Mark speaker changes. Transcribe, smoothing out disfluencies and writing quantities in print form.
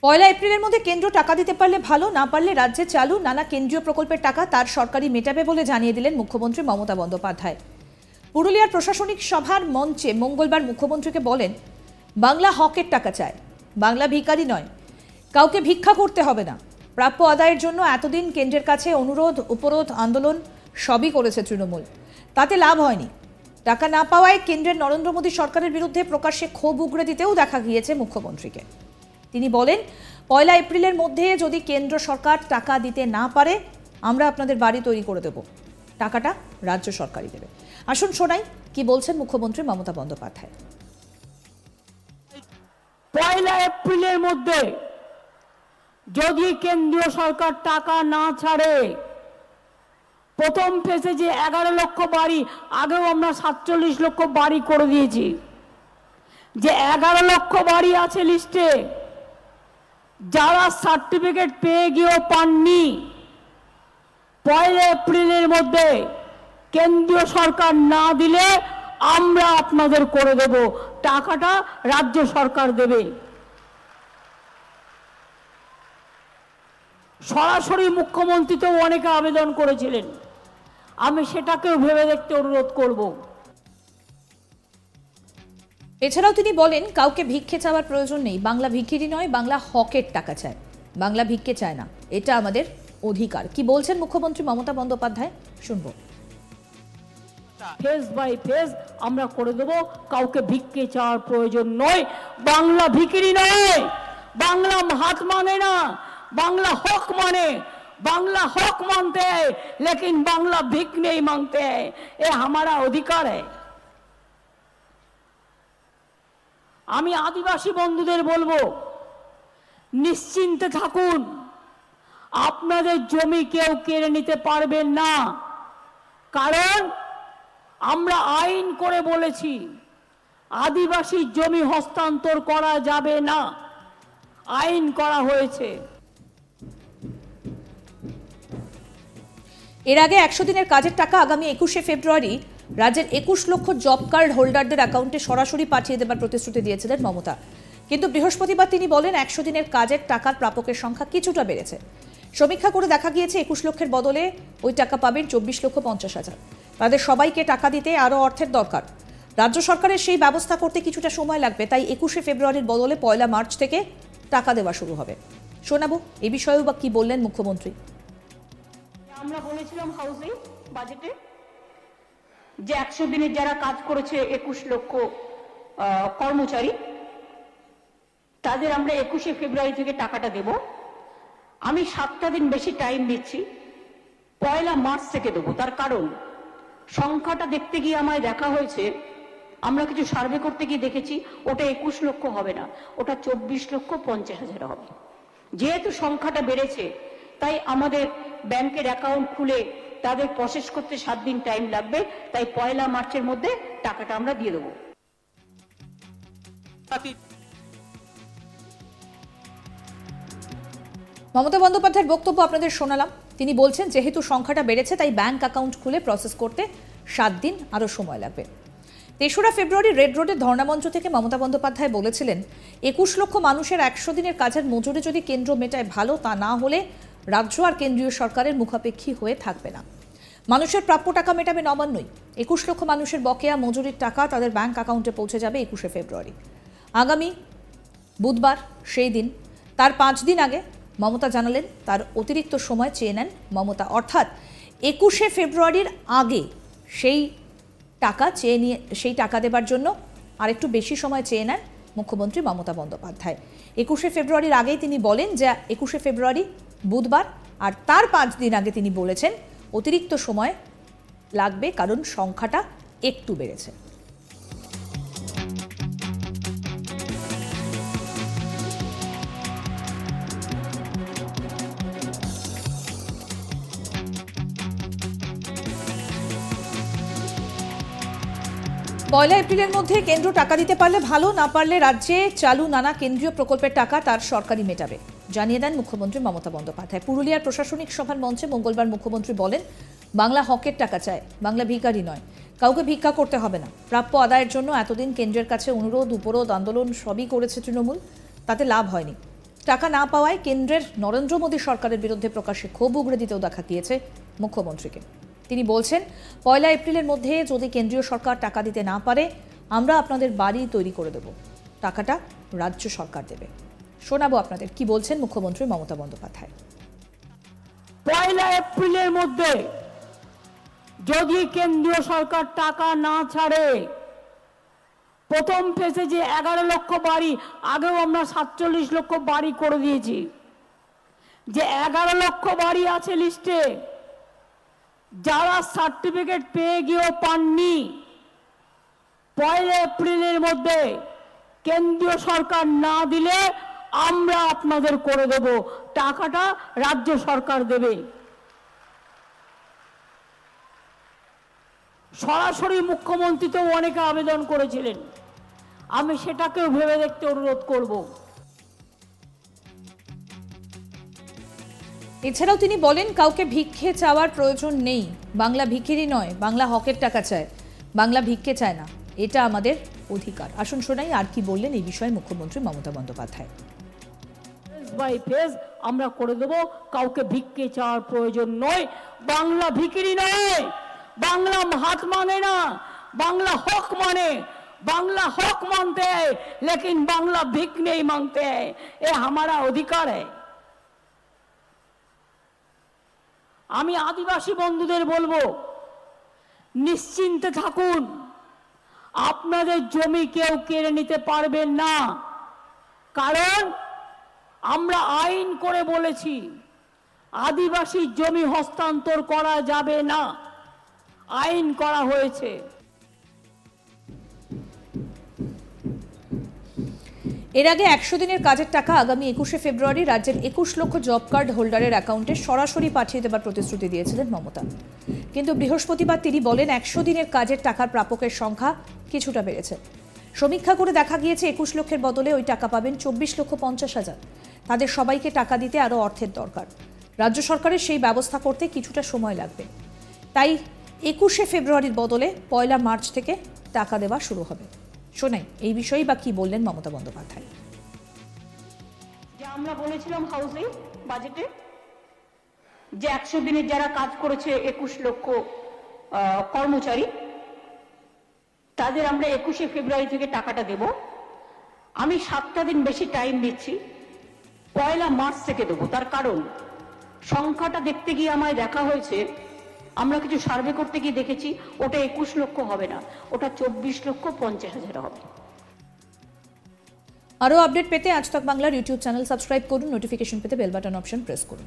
Speaker 1: পয়লা এপ্রিলের মধ্যে কেন্দ্র টাকা দিতে পারলে ভালো, না পারলে রাজ্যে চালু নানা কেন্দ্রীয় প্রকল্পের টাকা তার সরকারি মেটাবে বলে জানিয়ে দিলেন মুখ্যমন্ত্রী মমতা বন্দ্যোপাধ্যায়। পুরুলিয়ার প্রশাসনিক সভার মঞ্চে মঙ্গলবার মুখ্যমন্ত্রীকে বলেন, বাংলা হকের টাকা চায়, বাংলা ভিখারি নয়, কাউকে ভিক্ষা করতে হবে না। প্রাপ্য আদায়ের জন্য এতদিন কেন্দ্রের কাছে অনুরোধ উপরোধ আন্দোলন সবই করেছে তৃণমূল, তাতে লাভ হয়নি। টাকা না পাওয়ায় কেন্দ্রের নরেন্দ্র মোদী সরকারের বিরুদ্ধে প্রকাশ্যে ক্ষোভ উগড়ে দিতেও দেখা গিয়েছে মুখ্যমন্ত্রীকে। তিনি বলেন, পয়লা এপ্রিলের মধ্যে যদি কেন্দ্র সরকার টাকা দিতে না পারে, আমরা আপনাদের বাড়ি তৈরি করে দেব, টাকাটা রাজ্য সরকারই দেবে। আসুন শোনাই কি বলছেন মুখ্যমন্ত্রী মমতা বন্দ্যোপাধ্যায়।
Speaker 2: পয়লা এপ্রিলের মধ্যে যদি কেন্দ্রীয় সরকার টাকা না ছাড়ে, প্রথম ফেজে যে 11 লক্ষ বাড়ি, আগেও আমরা 47 লক্ষ বাড়ি করে দিয়েছি, যে 11 লক্ষ বাড়ি আছে লিস্টে, যারা সার্টিফিকেট পেয়ে গিয়েও পাননি, পয়লা এপ্রিলের মধ্যে কেন্দ্রীয় সরকার না দিলে আমরা আপনাদের করে দেব, টাকাটা রাজ্য সরকার দেবে। সরাসরি মুখ্যমন্ত্রী তো অনেকে আবেদন করেছিলেন, আমি সেটাকেও ভেবে দেখতে অনুরোধ করব।
Speaker 1: এছাড়াও তিনি বলেন, কাউকে ভিক্ষে চাওয়ার প্রয়োজন নেই, বাংলা ভিখিরি নয়, বাংলা হকের টাকা চায়, বাংলা ভিক্ষে চায় না, এটা আমাদের অধিকার। কি বলছেন মুখ্যমন্ত্রী মমতা বন্দ্যোপাধ্যায়, শুনবো।
Speaker 2: ফেজ বাই ফেজ আমরা করে দেব, কাউকে ভিক্ষে চাওয়ার প্রয়োজন নয়, বাংলা ভিখিরি নয়, বাংলা হাত মানে না, बांग्ला हक माने, बांग्ला हक मानते हैं, लेकिन बांग्ला भिख नहीं मांगते हैं, ये हमारा अधिकार है। आमी आदिवासी बंधुदेर बोलबो, निश्चिंते थाकुन, आपनादेर जमी केउ केड़े निते पारबेन ना, कारण आमरा आईन करे बोलेछि आदिवासी जमी हस्तान्तर करा जाबे ना, आईन करा हयेछे।
Speaker 1: এর আগে 100 দিনের কাজের টাকা আগামী 21শে ফেব্রুয়ারি রাজ্যের 21 লক্ষ জব কার্ড হোল্ডারদের অ্যাকাউন্টে সরাসরি পাঠিয়ে দেবার প্রতিশ্রুতি দিয়েছিলেন মমতা। কিন্তু বৃহস্পতিবার তিনি বলেন, 100 দিনের কাজের টাকার প্রাপকের সংখ্যা কিছুটা বেড়েছে। সমীক্ষা করে দেখা গিয়েছে 21 লক্ষের বদলে ওই টাকা পাবেন 24,50,000। তাদের সবাইকে টাকা দিতে আরও অর্থের দরকার। রাজ্য সরকারের সেই ব্যবস্থা করতে কিছুটা সময় লাগবে, তাই 21শে ফেব্রুয়ারির বদলে 1 মার্চ থেকে টাকা দেওয়া শুরু হবে। শোনাবো এই বিষয়েও বা কি বললেন মুখ্যমন্ত্রী।
Speaker 2: আমরা বলেছিলাম হাউসে বাজেটে যে 100 দিনের যারা কাজ করেছে 21 লক্ষ কর্মচারী, তাদের আমরা 21শে ফেব্রুয়ারি থেকে টাকাটা দেব। আমি 7টা দিন বেশি টাইম দিচ্ছি, 1 মার্চ থেকে দেবো। তার কারণ সংখ্যাটা দেখতে গিয়ে আমায় দেখা হয়েছে, আমরা কিছু সার্ভে করতে গিয়ে দেখেছি ওটা 21 লক্ষ হবে না, ওটা 24,50,000 হবে। যেহেতু সংখ্যাটা বেড়েছে, তাই আমাদের ব্যাংকের অ্যাকাউন্ট খুলে তাদের প্রসেস করতে 7 দিন টাইম লাগবে, তাই 1 মার্চের মধ্যে টাকাটা আমরা দিয়ে দেবো।
Speaker 1: মমতা বন্দ্যোপাধ্যায়ের বক্তব্য আপনাদের শোনালাম। তিনি বলছেন, যেহেতু সংখ্যাটা বেড়েছে তাই ব্যাংক অ্যাকাউন্ট খুলে প্রসেস করতে 7 দিন আরও সময় লাগবে। 3রা ফেব্রুয়ারি রেড রোডের ধর্ণামঞ্চ থেকে মমতা বন্দ্যোপাধ্যায় বলেছিলেন, 21 লক্ষ মানুষের 100 দিনের কাজের মজুরি যদি কেন্দ্র মেটায় ভালো, তা না হলে রাজ্য আর কেন্দ্রীয় সরকারের মুখাপেক্ষী হয়ে থাকবে না। মানুষের প্রাপ্য টাকা মেটাবে নবান্নই। 21 লক্ষ মানুষের বকেয়া মজুরির টাকা তাদের ব্যাংক অ্যাকাউন্টে পৌঁছে যাবে 21শে ফেব্রুয়ারি। আগামী বুধবার সেই দিন, তার 5 দিন আগে মমতা জানালেন তার অতিরিক্ত সময় চেয়ে নেন মমতা, অর্থাৎ 21শে ফেব্রুয়ারির আগে সেই টাকা চেয়ে নিয়ে সেই টাকা দেবার জন্য আরেকটু বেশি সময় চেয়ে নেন মুখ্যমন্ত্রী মমতা বন্দ্যোপাধ্যায়। 21শে ফেব্রুয়ারির আগেই তিনি বলেন যে 21শে ফেব্রুয়ারি বুধবার, আর তার 5 দিন আগে তিনি বলেছেন অতিরিক্ত সময় লাগবে কারণ সংখ্যাটা একটু বেড়েছে। পয়লা এপ্রিলের মধ্যে কেন্দ্র টাকা দিতে পারলে ভালো, না পারলে রাজ্যে চালু নানা কেন্দ্রীয় প্রকল্পের টাকা তার সরকারই মেটাবে, জানিয়ে দেন মুখ্যমন্ত্রী মমতা বন্দ্যোপাধ্যায়। পুরুলিয়ার প্রশাসনিক সভার মঞ্চে মঙ্গলবার মুখ্যমন্ত্রী বলেন, বাংলা হকের টাকা চায়, বাংলা ভিখারি নয়, কাউকে ভিক্ষা করতে হবে না। প্রাপ্য আদায়ের জন্য এতদিন কেন্দ্রের কাছে অনুরোধ উপরোধ আন্দোলন সবই করেছে তৃণমূল, তাতে লাভ হয়নি। টাকা না পাওয়ায় কেন্দ্রের নরেন্দ্র মোদী সরকারের বিরুদ্ধে প্রকাশ্যে ক্ষোভ উগড়ে দিতেও দেখা গিয়েছে মুখ্যমন্ত্রীকে। তিনি বলছেন, 1 এপ্রিলের মধ্যে যদি কেন্দ্রীয় সরকার টাকা দিতে না পারে, আমরা আপনাদের বাড়ি তৈরি করে দেব, টাকাটা রাজ্য সরকার দেবে। শোনাবো আপনাদের কি বলছেন মুখ্যমন্ত্রী মমতা বন্দ্যোপাধ্যায়।
Speaker 3: 1 এপ্রিলের মধ্যে যদি কেন্দ্রীয় সরকার টাকা না ছাড়ে, প্রথম ফেজে যে 11 লক্ষ বাড়ি, আগেও আমরা 47 লক্ষ বাড়ি করে দিয়েছি, যে 11 লক্ষ বাড়ি আছে লিস্টে, যারা সার্টিফিকেট পেয়ে গিয়েও পাননি, 1 এপ্রিলের মধ্যে কেন্দ্রীয় সরকার না দিলে আমরা আপনাদের করে দেব, টাকাটা রাজ্য সরকার দেবে। সরাসরি মুখ্যমন্ত্রী তো অনেকে আবেদন করেছিলেন, আমি সেটাকেও ভেবে দেখতে অনুরোধ করব।
Speaker 1: এছাড়াও তিনি বলেন, কাউকে ভিক্ষে চাওয়ার প্রয়োজন নেই, বাংলা ভিখিরি নয়, বাংলা হকের টাকা চায়, বাংলা ভিক্ষে চায় না, এটা আমাদের অধিকার। আসুন শোনাই আর কি বললেন এই বিষয়ে মুখ্যমন্ত্রী Mamata Bandyopadhyay.
Speaker 3: Phase by phase আমরা করে দেব, কাউকে ভিক্ষে চাওয়ার প্রয়োজন নয়, বাংলা ভিখিরি নয়, बांग्ला हाथ मांगे ना, बांग्ला हक माने, बांग्ला हक मांगते हैं, लेकिन बांग्ला भिक नहीं मांगते हैं, ये हमारा अधिकार है। आमी आदिवासी बंधुदेर बोलबो, निश्चिंते थाकुन, आपनादेर जमी केउ केड़े निते पारबेन ना, कारण आमरा आईन करे बोलेछि आदिवासी जमी हस्तांतर करा जाबे ना, আইন করা হয়েছে।
Speaker 1: এর আগে 100 দিনের কাজের টাকা আগামী 21শে ফেব্রুয়ারি রাজ্যের 21 লক্ষ জব কার্ড হোল্ডারের অ্যাকাউন্টে সরাসরি পাঠিয়ে দেবার প্রতিশ্রুতি দিয়েছিলেন মমতা। কিন্তু বৃহস্পতিবার তিনি বলেন, 100 দিনের কাজের টাকার প্রাপকের সংখ্যা কিছুটা বেড়েছে। সমীক্ষা করে দেখা গিয়েছে 21 লক্ষের বদলে ওই টাকা পাবেন 24,50,000। তাদের সবাইকে টাকা দিতে আরও অর্থের দরকার। রাজ্য সরকারের সেই ব্যবস্থা করতে কিছুটা সময় লাগবে। তাই 21শে ফেব্রুয়ারির বদলে 1 মার্চ থেকে টাকা দেওয়া শুরু হবে। শোনাই এই বিষয়ে বা কি বললেন মমতা বন্দ্যোপাধ্যায়।
Speaker 2: যে আমরা বলেছিলাম হাউসে বাজেটে যে 100 দিনের যারা কাজ করেছে 21 লক্ষ কর্মচারী, তাদের আমরা 21শে ফেব্রুয়ারি থেকে টাকাটা দেব। আমি 7টা দিন বেশি টাইম নিচ্ছি, 1 মার্চ থেকে দেবো। তার কারণ সংখ্যাটা দেখতে গিয়ে আমায় দেখা হয়েছে, আমরা কিছু সার্ভে করতে গিয়ে দেখেছি ওটা 21 লক্ষ হবে না, ওটা 24,50,000 হবে।
Speaker 1: আরও আপডেট পেতে আজ তক বাংলার ইউটিউব চ্যানেল সাবস্ক্রাইব করুন, নোটিফিকেশন পেতে বেল বাটন অপশন প্রেস করুন।